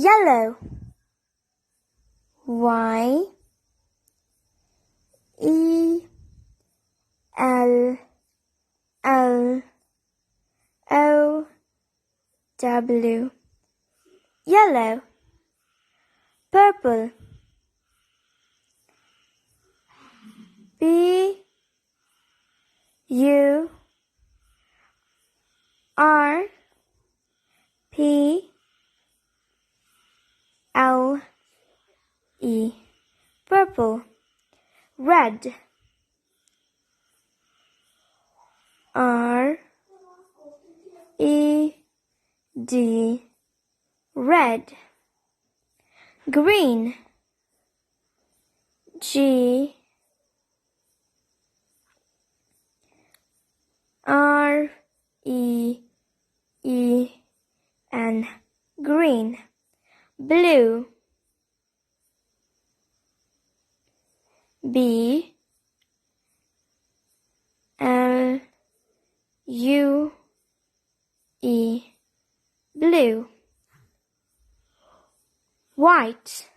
yellow, Y E L L O W, yellow. Purple, B U R P L E, purple. Red, R E D, red. Green, G R E E N, green. Blue, B L U E, blue. White,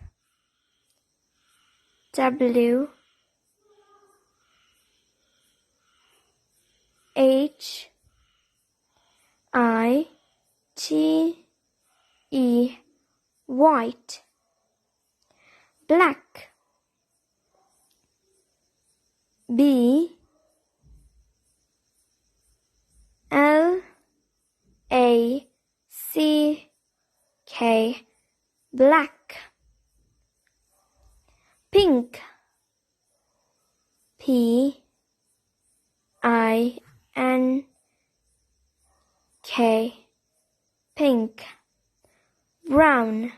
W H I T E, white. Black, B L A C K, black. Pink, P I N K, pink. Brown,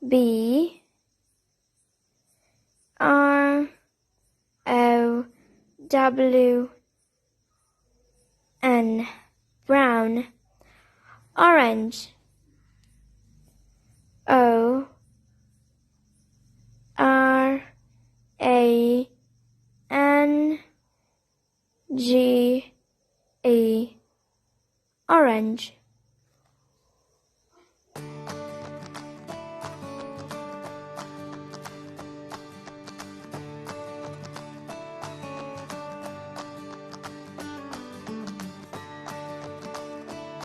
B R O W N, brown. Orange, O R A N G E, orange.